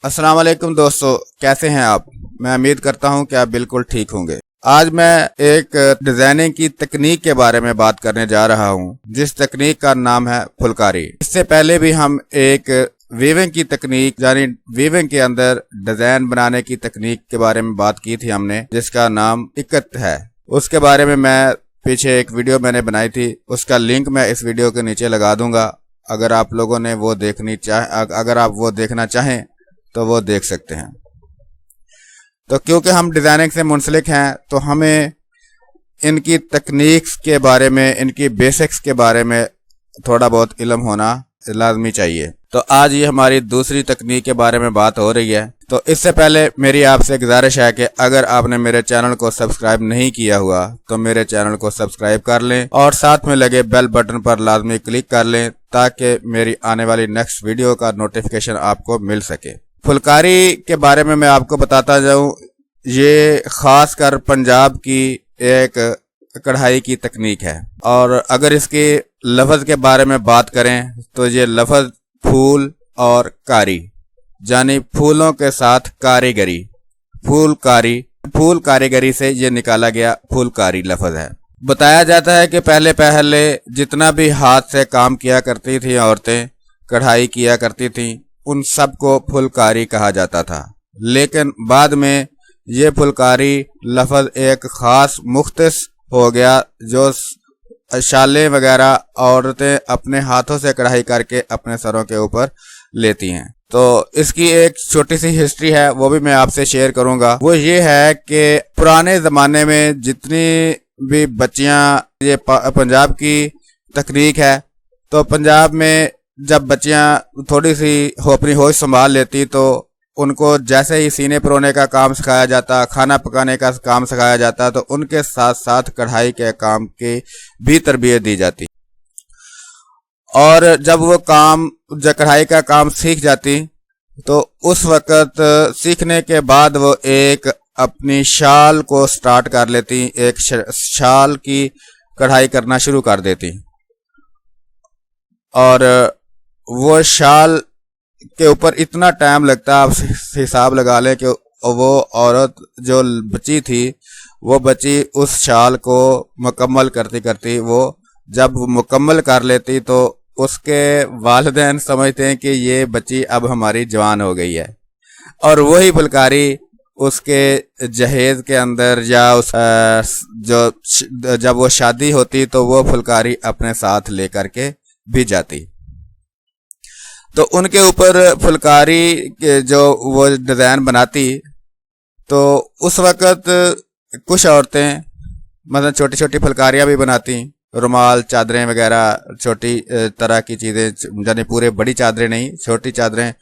अस्सलाम वालेकुम दोस्तों, कैसे हैं आप। मैं उम्मीद करता हूं कि आप बिल्कुल ठीक होंगे। आज मैं एक डिजाइनिंग की तकनीक के बारे में बात करने जा रहा हूं, जिस तकनीक का नाम है फुलकारी। इससे पहले भी हम एक वीविंग की तकनीक यानी वीविंग के अंदर डिजाइन बनाने की तकनीक के बारे में बात की थी हमने, जिसका नाम इकत है। उसके बारे में मैं पीछे एक वीडियो मैंने बनाई थी, उसका लिंक मैं इस वीडियो के नीचे लगा दूंगा। अगर आप लोगों ने अगर आप वो देखना चाहें तो वो देख सकते हैं। तो क्योंकि हम डिजाइनिंग से मुंसलिक हैं तो हमें इनकी तकनीक्स के बारे में, इनकी बेसिक्स के बारे में थोड़ा बहुत इल्म होना लाजमी चाहिए। तो आज ये हमारी दूसरी तकनीक के बारे में बात हो रही है। तो इससे पहले मेरी आपसे गुजारिश है कि अगर आपने मेरे चैनल को सब्सक्राइब नहीं किया हुआ तो मेरे चैनल को सब्सक्राइब कर लें और साथ में लगे बेल बटन पर लाजमी क्लिक कर लें ताकि मेरी आने वाली नेक्स्ट वीडियो का नोटिफिकेशन आपको मिल सके। फुलकारी के बारे में मैं आपको बताता जाऊं, ये खास कर पंजाब की एक कढ़ाई की तकनीक है। और अगर इसके लफ्ज़ के बारे में बात करें तो ये लफ्ज़ फूल और कारी यानी फूलों के साथ कारीगरी, फूल कारीगरी से ये निकाला गया फुलकारी लफ्ज़ है। बताया जाता है कि पहले जितना भी हाथ से काम किया करती थी औरतें, कढ़ाई किया करती थीं, उन सब को फुलकारी कहा जाता था। लेकिन बाद में ये फुलकारी लफ्ज़ एक ख़ास मुख्तस हो गया, जो शालें वगैरह औरतें अपने हाथों से कढ़ाई करके अपने सरों के ऊपर लेती हैं। तो इसकी एक छोटी सी हिस्ट्री है, वो भी मैं आपसे शेयर करूंगा। वो ये है कि पुराने ज़माने में जितनी भी बच्चियां, ये पंजाब की तकनीक है, तो पंजाब में जब बच्चियां थोड़ी सी अपनी होश संभाल लेती तो उनको जैसे ही सीने परोने का काम सिखाया जाता, खाना पकाने का काम सिखाया जाता, तो उनके साथ साथ कढ़ाई के काम की भी तरबियत दी जाती। और जब कढ़ाई का काम सीख जाती तो उस वक़्त सीखने के बाद वो एक अपनी शाल को स्टार्ट कर लेती, एक शाल की कढ़ाई करना शुरू कर देती। और वो शाल के ऊपर इतना टाइम लगता, आप हिसाब लगा लें कि वो औरत जो बची थी, वो बच्ची उस शाल को मुकम्मल करती वो जब मुकम्मल कर लेती तो उसके वालिदैन समझते हैं कि ये बच्ची अब हमारी जवान हो गई है। और वही फुलकारी उसके जहेज के अंदर या जब वो शादी होती तो वो फुलकारी अपने साथ लेकर के भी जाती। तो उनके ऊपर फुलकारी के जो वो डिज़ाइन बनाती, तो उस वक़्त कुछ औरतें मतलब छोटी छोटी फुलकारियाँ भी बनाती, रुमाल, चादरें वगैरह, छोटी तरह की चीज़ें, यानी पूरे बड़ी चादरें नहीं, छोटी चादरें,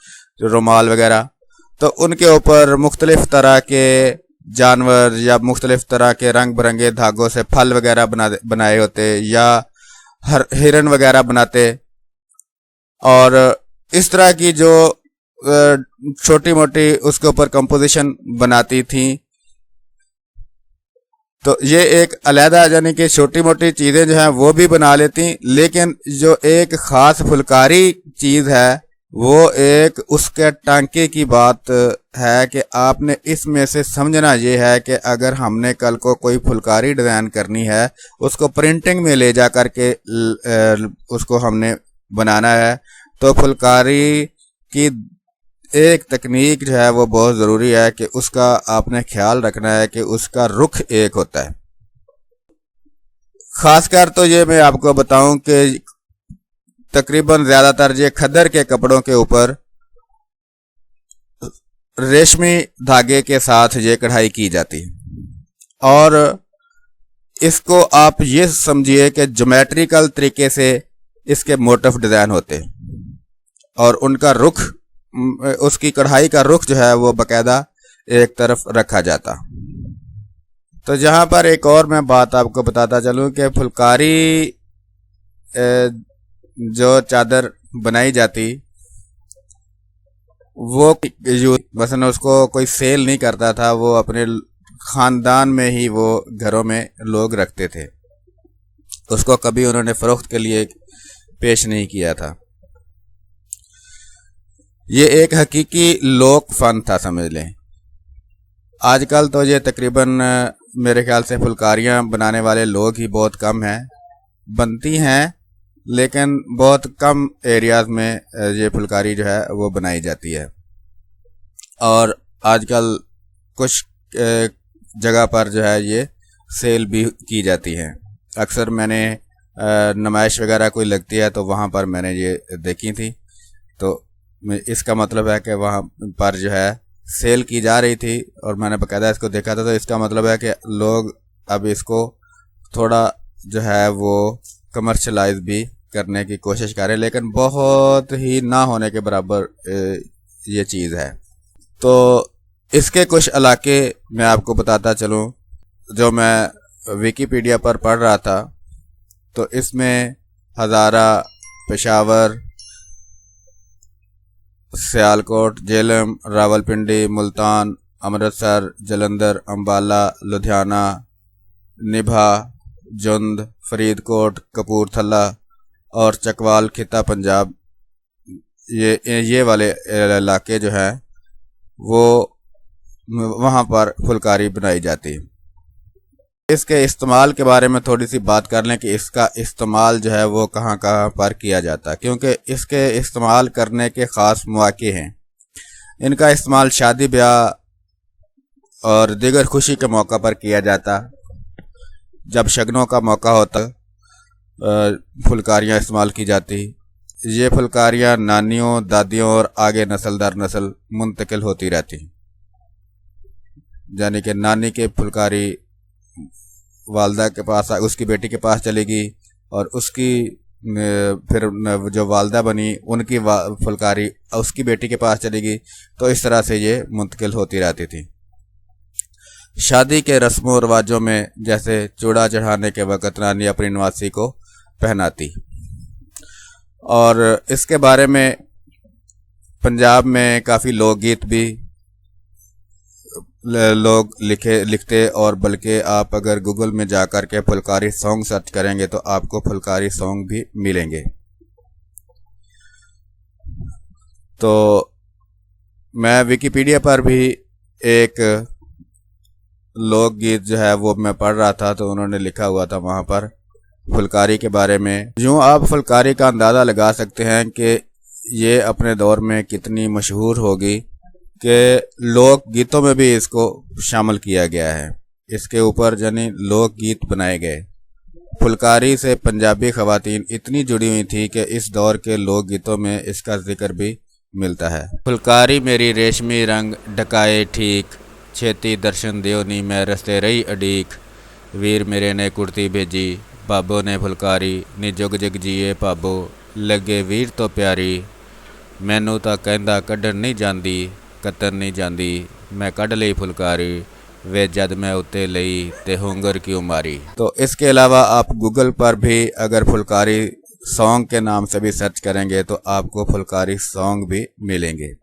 रुमाल वगैरह। तो उनके ऊपर मुख्तलिफ तरह के जानवर या मुख्तलिफ तरह के रंग बिरंगे धागों से फल वगैरह बनाए होते, या हिरन वगैरह बनाते। और इस तरह की जो छोटी मोटी उसके ऊपर कंपोजिशन बनाती थी। तो ये एक अलहदा यानी कि छोटी मोटी चीज़ें जो हैं वो भी बना लेती, लेकिन जो एक ख़ास फुलकारी चीज़ है वो एक उसके टांके की बात है कि आपने इसमें से समझना ये है कि अगर हमने कल को कोई फुलकारी डिज़ाइन करनी है, उसको प्रिंटिंग में ले जा कर के उसको हमने बनाना है, तो फुलकारी की एक तकनीक जो है वो बहुत ज़रूरी है कि उसका आपने ख्याल रखना है कि उसका रुख एक होता है। ख़ासकर तो ये मैं आपको बताऊं कि तकरीबन ज़्यादातर ये खद्दर के कपड़ों के ऊपर रेशमी धागे के साथ ये कढ़ाई की जाती है। और इसको आप ये समझिए कि ज्योमेट्रिकल तरीके से इसके मोटिफ डिज़ाइन होते और उनका रुख, उसकी कढ़ाई का रुख जो है वो बाकायदा एक तरफ रखा जाता। तो जहाँ पर एक और मैं बात आपको बताता चलूँ कि फुलकारी जो चादर बनाई जाती वो मसलन उसको कोई सेल नहीं करता था, वो अपने ख़ानदान में ही वो घरों में लोग रखते थे, उसको कभी उन्होंने फ़रोख्त के लिए पेश नहीं किया था। یہ ایک حقیقی لوک فن تھا سمجھ لیں۔ آج کل تو یہ تقریباً میرے خیال سے پھلکاریاں بنانے والے لوگ ہی بہت کم ہیں، بنتی ہیں لیکن بہت کم ایریاز میں یہ پھلکاری جو ہے وہ بنائی جاتی ہے، اور آج کل کچھ جگہ پر جو ہے یہ سیل بھی کی جاتی ہیں۔ اکثر میں نے نمائش وغیرہ کوئی لگتی ہے تو وہاں پر میں نے یہ دیکھی تھی، تو اس کا مطلب ہے کہ وہاں پر جو ہے سیل کی جا رہی تھی اور میں نے باقاعدہ اس کو دیکھا تھا، تو اس کا مطلب ہے کہ لوگ اب اس کو تھوڑا جو ہے وہ کمرشلائز بھی کرنے کی کوشش کریں، لیکن بہت ہی نہ ہونے کے برابر یہ چیز ہے۔ تو اس کے کچھ علاقے میں آپ کو بتاتا چلوں، جو میں ویکیپیڈیا پر پڑھ رہا تھا، تو اس میں ہزارہ، پشاور، سیالکوٹ، جہلم، راولپنڈی، ملتان، امرتسر، جلندر، امبالہ، لدھیانہ، نبھا، جند، فرید کوٹ، کپورتھلا اور چکوال خطہ پنجاب، یہ والے علاقے جو ہیں وہ وہاں پر پھلکاری بنائی جاتی۔ اس کے استعمال کے بارے میں تھوڑی سی بات کر لیں کہ اس کا استعمال جو ہے وہ کہاں کہاں پر کیا جاتا ہے، کیونکہ اس کے استعمال کرنے کے خاص مواقع ہیں۔ ان کا استعمال شادی بیاہ اور دیگر خوشی کے موقع پر کیا جاتا، جب شگنوں کا موقع ہوتا پھلکاریاں استعمال کی جاتی۔ یہ پھلکاریاں نانیوں، دادیوں اور آگے نسل در نسل منتقل ہوتی رہتی، یعنی کہ نانی کے پھلکاری والدہ کے پاس، اس کی بیٹی کے پاس چلے گی، اور اس کی پھر جو والدہ بنی ان کی پھلکاری اس کی بیٹی کے پاس چلے گی، تو اس طرح سے یہ منتقل ہوتی رہتی تھی۔ شادی کے رسم و رواجوں میں جیسے چوڑا چڑھانے کے وقت رانی اپنی نواسی کو پہناتی، اور اس کے بارے میں پنجاب میں کافی لوک گیت بھی لوگ لکھتے، اور بلکہ آپ اگر گوگل میں جا کر کے پھلکاری سانگ سرچ کریں گے تو آپ کو پھلکاری سانگ بھی ملیں گے۔ تو میں ویکیپیڈیا پر بھی ایک لوک گیت جو ہے وہ میں پڑھ رہا تھا، تو انہوں نے لکھا ہوا تھا وہاں پر پھلکاری کے بارے میں۔ یوں آپ پھلکاری کا اندازہ لگا سکتے ہیں کہ یہ اپنے دور میں کتنی مشہور ہوگی کہ لوک گیتوں میں بھی اس کو شامل کیا گیا ہے، اس کے اوپر یعنی لوک گیت بنائے گئے۔ پھلکاری سے پنجابی خواتین اتنی جڑی ہوئی تھی کہ اس دور کے لوک گیتوں میں اس کا ذکر بھی ملتا ہے۔ پھلکاری میری ریشمی رنگ ڈکائے ٹھیک، چھیتی درشن دیو نی میں رستے رہی اڈیک، ویر میرے نے کرتی بھیجی، بابو نے پھلکاری نی جگ جگ جیے پابو، لگے ویر تو پیاری، مینوں تا کہندا کڈن نہیں جاندی، کتن نہیں جاندی، میں کڈ لئی پھلکاری، وے جد میں اتے لئی تے ہنگر کیوں ماری۔ تو اس کے علاوہ آپ گوگل پر بھی اگر پھلکاری سانگ کے نام سے بھی سرچ کریں گے تو آپ کو پھلکاری سانگ بھی ملیں گے۔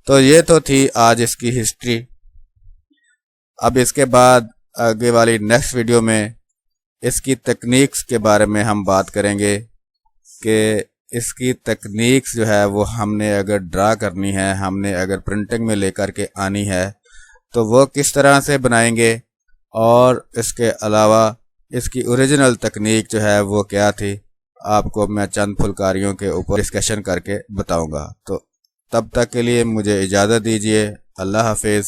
تو یہ تو تھی آج اس کی ہسٹری۔ اب اس کے بعد آگے والی نیکسٹ ویڈیو میں اس کی تکنیکس کے بارے میں ہم بات کریں گے کہ اس کی تکنیکس جو ہے وہ ہم نے اگر ڈرا کرنی ہے، ہم نے اگر پرنٹنگ میں لے کر کے آنی ہے تو وہ کس طرح سے بنائیں گے، اور اس کے علاوہ اس کی اوریجنل تکنیک جو ہے وہ کیا تھی، آپ کو میں چند پھلکاریوں کے اوپر ڈسکشن کر کے بتاؤں گا۔ تو تب تک کے لیے مجھے اجازت دیجیے، اللہ حافظ۔